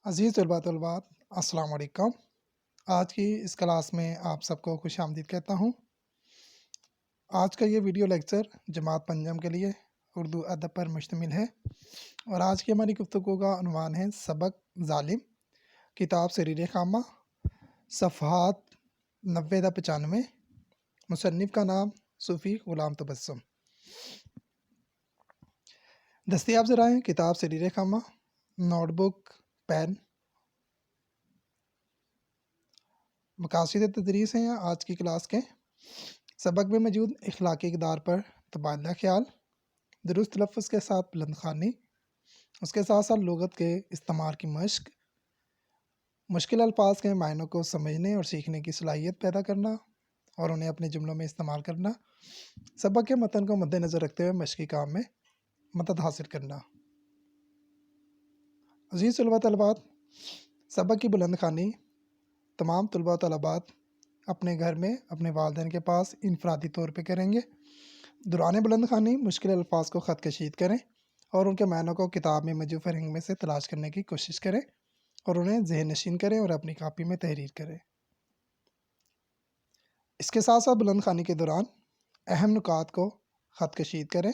عزیز طلباء طلبات अस्सलाम वालेकुम। आज की इस क्लास में आप सबको खुश आमदीद कहता हूँ। आज का ये वीडियो लेक्चर जमात पंजम के लिए उर्दू अदब पर मुश्तमिल है और आज की हमारी गुफ्तगू का उन्वान है सबक ज़ालिम, किताब सरीर खामा, सफ़हात 90-95। मुसन्निफ़ का नाम सूफ़ी ग़ुलाम तबस्सुम। दस्तयाब ज़राएँ किताब सरीर खामा, नोटबुक, पेन। मकासद तदरीस हैं आज की क्लास के सबक में मौजूद इखलाकी किरदार पर तबादला ख्याल, दुरुस्त लफ्ज़ के साथ बुलंद ख़्वानी, उसके साथ साथ लुग़त के इस्तेमाल की मश्क, मुश्किल अल्फाज के मायनों को समझने और सीखने की सलाहियत पैदा करना और उन्हें अपने जुमलों में इस्तेमाल करना, सबक के मतन को मद्देनज़र रखते हुए मश्क़ी काम में मदद हासिल करना। अज़ीज़ तलबा तलबात, सबक की बुलंद ख़्वानी तमाम तलबा तलबात अपने घर में अपने वालिदैन के पास इनफरादी तौर पे करेंगे। दौरान बुलंद ख़्वानी मुश्किल अल्फाज को ख़त कशीद करें और उनके मायनों को किताब में मौजूद फ़रंग में से तलाश करने की कोशिश करें और उन्हें ज़हन नशीन करें और अपनी कापी में तहरीर करें। इसके साथ साथ बुलंद ख़्वानी के दौरान अहम नुकात को ख़त कशीद करें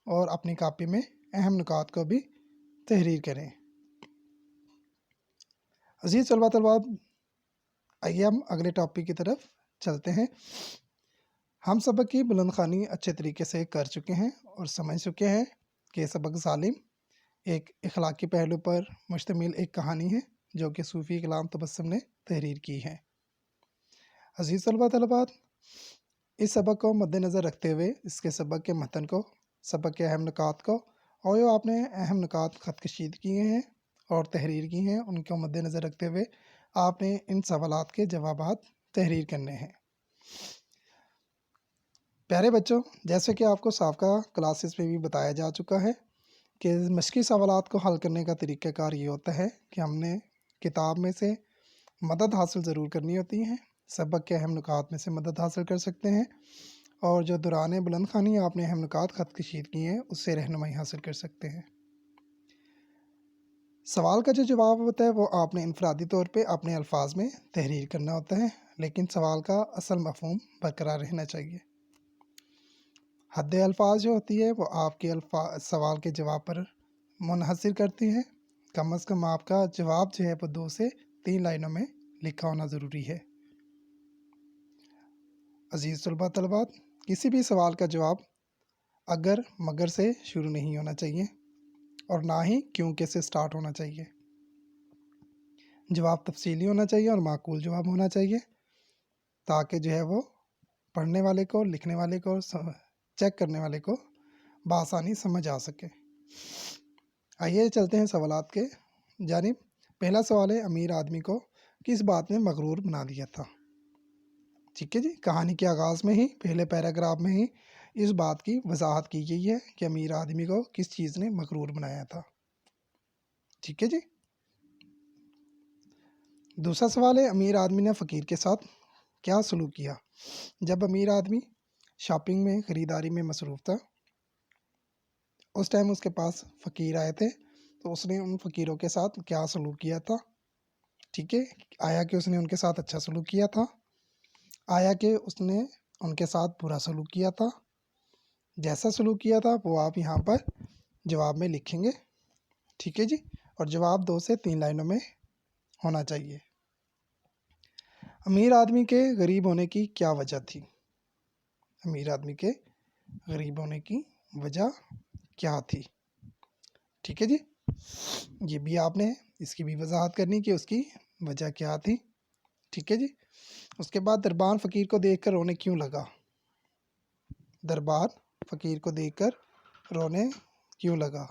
और अपनी कापी में अहम नुकात को भी तहरीर करें। अज़ीज़ तलबा तलबात, आइए हम अगले टॉपिक की तरफ चलते हैं। हम सबक की बुलंद ख़्वानी अच्छे तरीके से कर चुके हैं और समझ चुके हैं कि सबक ज़ालिम एक इखलाकी पहलू पर मुश्तमिल एक कहानी है जो कि सूफ़ी ग़ुलाम तबस्सुम ने तहरीर की है। अज़ीज़ तलबा तलबात, इस सबक को मद्देनज़र रखते हुए इसके सबक के मतन को, सबक के अहम नुकात को और जो आपने अहम नुकात ख़त कशीद किए हैं और तहरीर की हैं उनको मद्देनज़र रखते हुए आपने इन सवालात के जवाबात तहरीर करने हैं। प्यारे बच्चों, जैसे कि आपको साबका क्लासेस में भी बताया जा चुका है कि मश्क़ी सवालात को हल करने का तरीक़ाकार ये होता है कि हमने किताब में से मदद हासिल ज़रूर करनी होती है, सबक के अहम नुकात में से मदद हासिल कर सकते हैं और जो दौरान बुलंद ख़्वानी आपने अहम नुकात ख़त कशीद किए हैं उससे रहनुमाई हासिल कर सकते हैं। सवाल का जो जवाब होता है वो आपने इनफरादी तौर पे अपने अल्फाज में तहरीर करना होता है, लेकिन सवाल का असल मफ़हूम बरकरार रहना चाहिए। हद अल्फाज जो होती है वो आपके सवाल के जवाब पर मुनहसर करती है। कम से कम आपका जवाब जो है वो 2 से 3 लाइनों में लिखा होना ज़रूरी है। अज़ीज़ तलबा तलबात, किसी भी सवाल का जवाब अगर मगर से शुरू नहीं होना चाहिए और ना ही क्योंकि से स्टार्ट होना चाहिए। जवाब तफसीली होना चाहिए और माकूल जवाब होना चाहिए ताकि जो है वो पढ़ने वाले को, लिखने वाले को, चेक करने वाले को बआसानी समझ आ सके। आइए चलते हैं सवालात के जानिब। पहला सवाल है, अमीर आदमी को किस बात ने मगरूर बना दिया था? ठीक है जी, कहानी के आगाज़ में ही पहले पैराग्राफ में ही इस बात की वजाहत की गई है कि अमीर आदमी को किस चीज़ ने मगरूर बनाया था। ठीक है जी। दूसरा सवाल है, अमीर आदमी ने फ़कीर के साथ क्या सलूक किया? जब अमीर आदमी शॉपिंग में, ख़रीदारी में मसरूफ़ था, उस टाइम उसके पास फ़कीर आए थे तो उसने उन फ़कीरों के साथ क्या सलूक किया था? ठीक है, आया कि उसने उनके साथ अच्छा सलूक किया था, आया कि उसने उनके साथ बुरा सलूक किया था? जैसा सलूक किया था वो आप यहाँ पर जवाब में लिखेंगे। ठीक है जी, और जवाब 2 से 3 लाइनों में होना चाहिए। अमीर आदमी के गरीब होने की क्या वजह थी? अमीर आदमी के गरीब होने की वजह क्या थी? ठीक है जी, ये भी आपने इसकी भी वजाहत करनी कि उसकी वजह क्या थी। ठीक है जी। उसके बाद दरबान फ़कीर को देखकर रोने क्यों लगा? दरबार फ़कीर को देखकर रोने क्यों लगा?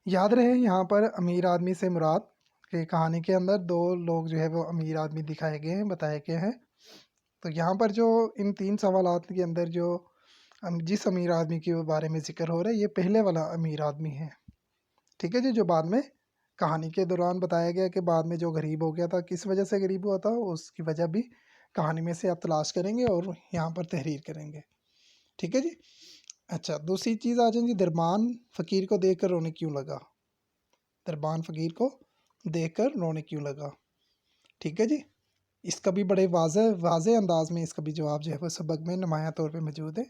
याद रहे यहाँ पर अमीर आदमी से मुराद कि कहानी के अंदर 2 लोग जो है वो अमीर आदमी दिखाए गए हैं, बताए गए हैं। तो यहाँ पर जो इन 3 सवालात के अंदर जो जिस अमीर आदमी के बारे में ज़िक्र हो रहा है ये पहले वाला अमीर आदमी है। ठीक है जी, जो बाद में कहानी के दौरान बताया गया कि बाद में जो गरीब हो गया था, किस वजह से गरीब हुआ था उसकी वजह भी कहानी में से आप तलाश करेंगे और यहाँ पर तहरीर करेंगे। ठीक है जी। अच्छा, दूसरी चीज़ आ जाएगी, दरबान फ़कीर को देखकर रोने क्यों लगा? دربان فقیر کو دیکھ کر رونے کیوں لگا؟ ٹھیک ہے جی، اس کا بھی بڑے واضح انداز میں اس کا بھی جواب جو ہے وہ سبق میں نمایاں طور پہ موجود ہے،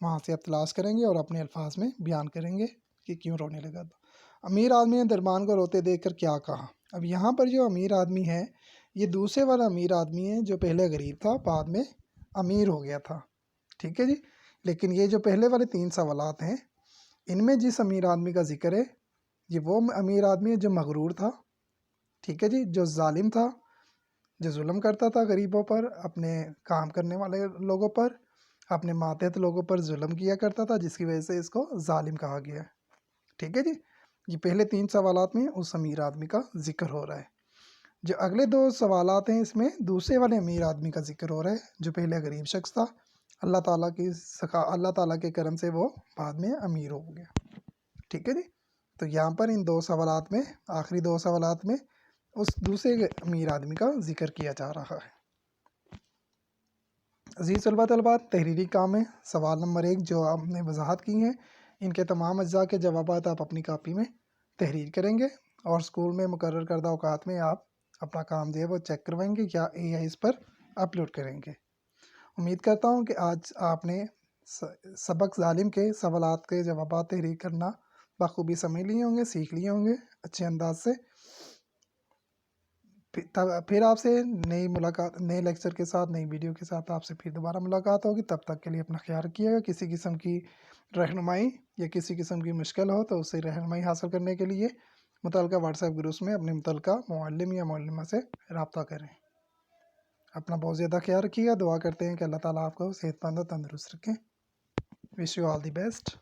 وہاں سے آپ تلاش کریں گے اور اپنے الفاظ میں بیان کریں گے کہ کیوں رونے لگا تھا۔ امیر آدمی نے دربان کو روتے دیکھ کر کیا کہا؟ اب یہاں پر جو امیر آدمی ہے یہ دوسرے والا امیر آدمی ہے جو پہلے غریب تھا بعد میں امیر ہو گیا تھا، ٹھیک ہے جی۔ لیکن یہ جو پہلے والے 3 سوالات ہیں ان میں جس امیر آدمی کا ذکر ہے یہ وہ امیر آدمی ہے جو مغرور تھا، ٹھیک ہے جی، جو ظالم تھا، جو ظلم کرتا تھا غریبوں پر، اپنے کام کرنے والے لوگوں پر، اپنے ماتحت لوگوں پر ظلم کیا کرتا تھا، جس کی وجہ سے اس کو ظالم کہا گیا ہے، ٹھیک ہے جی۔ یہ پہلے 3 سوالات میں اس امیر آدمی کا ذکر ہو رہا ہے۔ جو اگلے 2 سوالات ہیں اس میں دوسرے والے امیر آدمی کا ذکر ہو رہا ہے جو پہلے غریب شخص تھا، اللہ تعالیٰ کے کرم سے وہ بعد میں امیر ہو گیا، ٹھیک ہے جی۔ تو یہاں پر ان 2 سوالات میں، آخری 2 سوالات میں اس دوسرے امیر آدمی کا ذکر کیا جا رہا ہے۔ عزیز طلباء، تحریری کام ہے سوال نمبر 1 جو آپ نے وضاحت کی ہیں ان کے تمام اجزاء کے جوابات آپ اپنی کاپی میں تحریر کریں گے اور اسکول میں مقرر کردہ اوقات میں آپ اپنا کام جو ہے وہ چیک کروائیں گے یا AIs پر اپلوڈ کریں گے۔ امید کرتا ہوں کہ آج آپ نے سبق ظالم کے سوالات کے جوابات تحریر کرنا بخوبی سمجھ لیے ہوں گے، سیکھ لیے ہوں گے اچھے انداز سے۔ پھر آپ سے نئے لیکچر کے ساتھ، نئی ویڈیو کے ساتھ آپ سے پھر دوبارہ ملاقات ہوگی۔ تب تک کے لیے اپنا خیال رکھیے گا۔ کسی قسم کی رہنمائی یا کسی قسم کی مشکل ہو تو اس سے رہنمائی حاصل کرنے کے لیے متعلقہ واٹس ایپ گروپس میں اپنے متعلقہ معلم یا معلمہ سے رابطہ کریں۔ اپنا بہت زیادہ خیال رکھیے گا۔ دعا کرتے ہیں کہ اللہ تعالیٰ آپ کو صحت مند و تندرست رکھیں۔ Wish you all the best.